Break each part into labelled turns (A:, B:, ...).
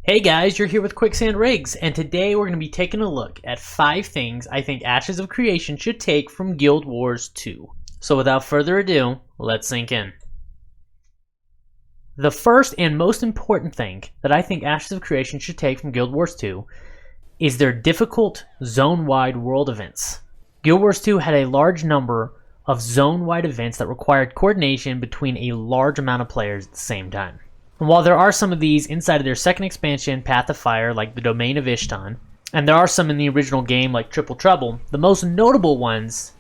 A: Hey guys, you're here with Quicksand Rigs, and today we're going to be taking a look at 5 things I think Ashes of Creation should take from Guild Wars 2. So without further ado, let's sink in. The first and most important thing that I think Ashes of Creation should take from Guild Wars 2 is their difficult zone-wide world events. Guild Wars 2 had a large number of zone-wide events that required coordination between a large amount of players at the same time. And while there are some of these inside of their second expansion, Path of Fire, like the Domain of Ishtan, and there are some in the original game like Triple Trouble, the most notable ones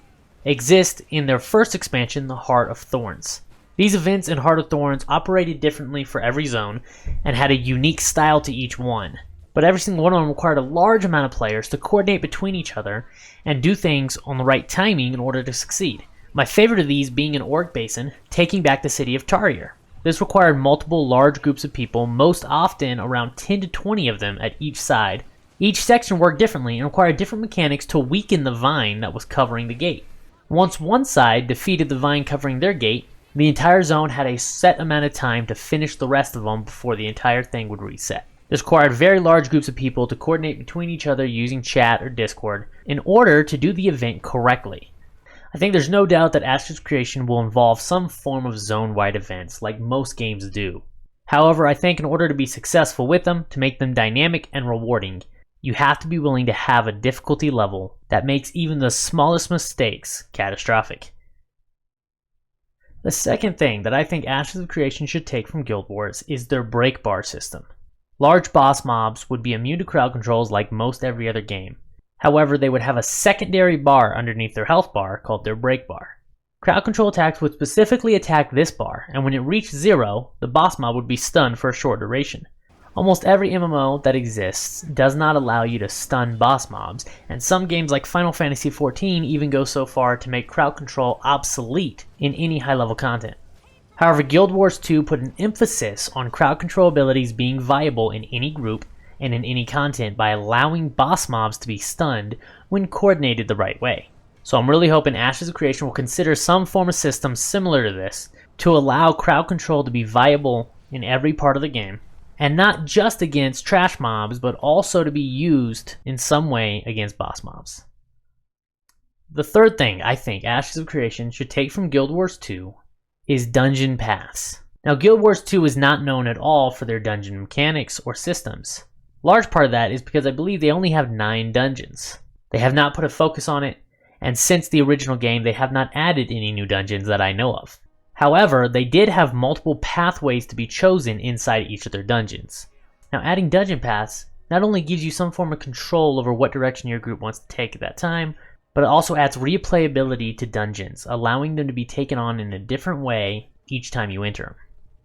A: exist in their first expansion, the Heart of Thorns. These events in Heart of Thorns operated differently for every zone and had a unique style to each one. But every single one of them required a large amount of players to coordinate between each other and do things on the right timing in order to succeed. My favorite of these being in Orc Basin, taking back the city of Tarrier. This required multiple large groups of people, most often around 10 to 20 of them at each side. Each section worked differently and required different mechanics to weaken the vine that was covering the gate. Once one side defeated the vine covering their gate, the entire zone had a set amount of time to finish the rest of them before the entire thing would reset. This required very large groups of people to coordinate between each other using chat or Discord in order to do the event correctly. I think there's no doubt that Ashes of Creation will involve some form of zone-wide events, like most games do. However, I think in order to be successful with them, to make them dynamic and rewarding, you have to be willing to have a difficulty level that makes even the smallest mistakes catastrophic. The second thing that I think Ashes of Creation should take from Guild Wars is their Breakbar system. Large boss mobs would be immune to crowd controls like most every other game. However, they would have a secondary bar underneath their health bar called their Breakbar. Crowd control attacks would specifically attack this bar, and when it reached 0, the boss mob would be stunned for a short duration. Almost every MMO that exists does not allow you to stun boss mobs, and some games like Final Fantasy XIV even go so far to make crowd control obsolete in any high-level content. However, Guild Wars 2 put an emphasis on crowd control abilities being viable in any group and in any content by allowing boss mobs to be stunned when coordinated the right way. So I'm really hoping Ashes of Creation will consider some form of system similar to this to allow crowd control to be viable in every part of the game, and not just against trash mobs, but also to be used in some way against boss mobs. The third thing I think Ashes of Creation should take from Guild Wars 2 is dungeon paths. Now, Guild Wars 2 is not known at all for their dungeon mechanics or systems. Large part of that is because I believe they only have 9 dungeons. They have not put a focus on it, and since the original game they have not added any new dungeons that I know of. However, they did have multiple pathways to be chosen inside each of their dungeons. Now, adding dungeon paths not only gives you some form of control over what direction your group wants to take at that time, but it also adds replayability to dungeons, allowing them to be taken on in a different way each time you enter them.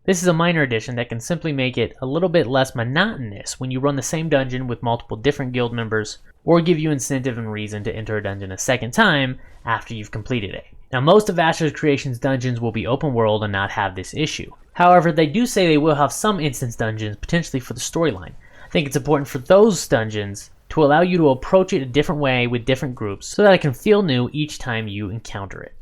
A: This is a minor addition that can simply make it a little bit less monotonous when you run the same dungeon with multiple different guild members, or give you incentive and reason to enter a dungeon a second time after you've completed it. Now, most of Ashes of Creation's dungeons will be open world and not have this issue. However, they do say they will have some instance dungeons potentially for the storyline. I think it's important for those dungeons to allow you to approach it a different way with different groups so that it can feel new each time you encounter it.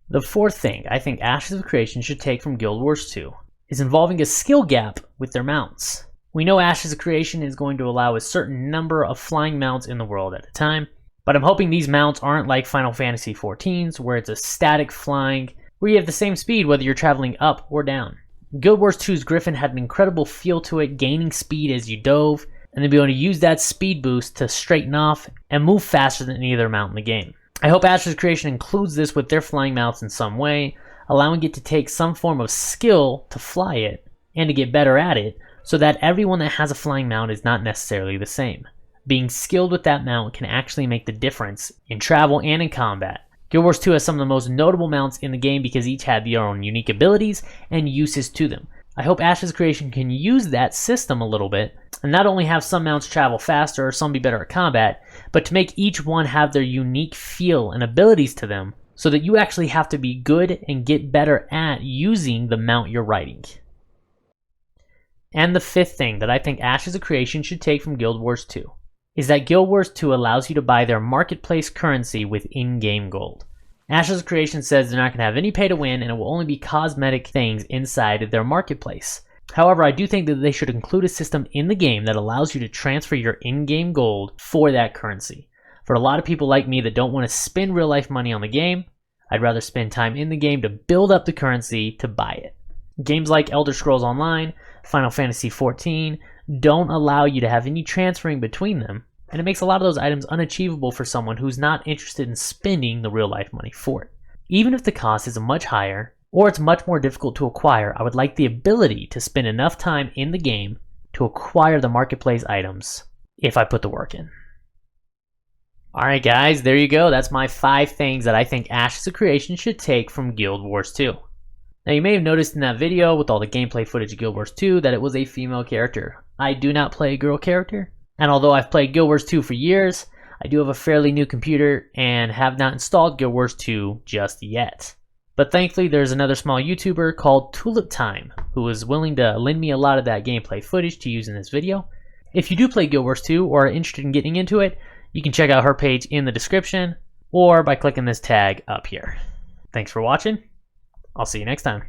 A: The fourth thing I think Ashes of Creation should take from Guild Wars 2 is involving a skill gap with their mounts. We know Ashes of Creation is going to allow a certain number of flying mounts in the world at a time, but I'm hoping these mounts aren't like Final Fantasy XIV's where it's a static flying where you have the same speed whether you're traveling up or down. Guild Wars 2's Griffin had an incredible feel to it, gaining speed as you dove, and then be able to use that speed boost to straighten off and move faster than any other mount in the game. I hope Ashes of Creation includes this with their flying mounts in some way, allowing it to take some form of skill to fly it and to get better at it, so that everyone that has a flying mount is not necessarily the same. Being skilled with that mount can actually make the difference in travel and in combat. Guild Wars 2 has some of the most notable mounts in the game because each had their own unique abilities and uses to them. I hope Ashes of Creation can use that system a little bit and not only have some mounts travel faster or some be better at combat, but to make each one have their unique feel and abilities to them so that you actually have to be good and get better at using the mount you're riding. And the fifth thing that I think Ashes of Creation should take from Guild Wars 2 is that Guild Wars 2 allows you to buy their marketplace currency with in-game gold. Ashes of Creation says they're not going to have any pay to win and it will only be cosmetic things inside of their marketplace. However, I do think that they should include a system in the game that allows you to transfer your in-game gold for that currency. For a lot of people like me that don't want to spend real life money on the game, I'd rather spend time in the game to build up the currency to buy it. Games like Elder Scrolls Online, Final Fantasy XIV don't allow you to have any transferring between them, and it makes a lot of those items unachievable for someone who's not interested in spending the real life money for it. Even if the cost is much higher, or it's much more difficult to acquire, I would like the ability to spend enough time in the game to acquire the marketplace items if I put the work in. Alright guys, there you go. That's my 5 things that I think Ashes of Creation should take from Guild Wars 2. Now you may have noticed in that video with all the gameplay footage of Guild Wars 2 that it was a female character. I do not play a girl character, and although I've played Guild Wars 2 for years, I do have a fairly new computer and have not installed Guild Wars 2 just yet. But thankfully there's another small YouTuber called Tulip Time who is willing to lend me a lot of that gameplay footage to use in this video. If you do play Guild Wars 2 or are interested in getting into it, you can check out her page in the description or by clicking this tag up here. Thanks for watching. I'll see you next time.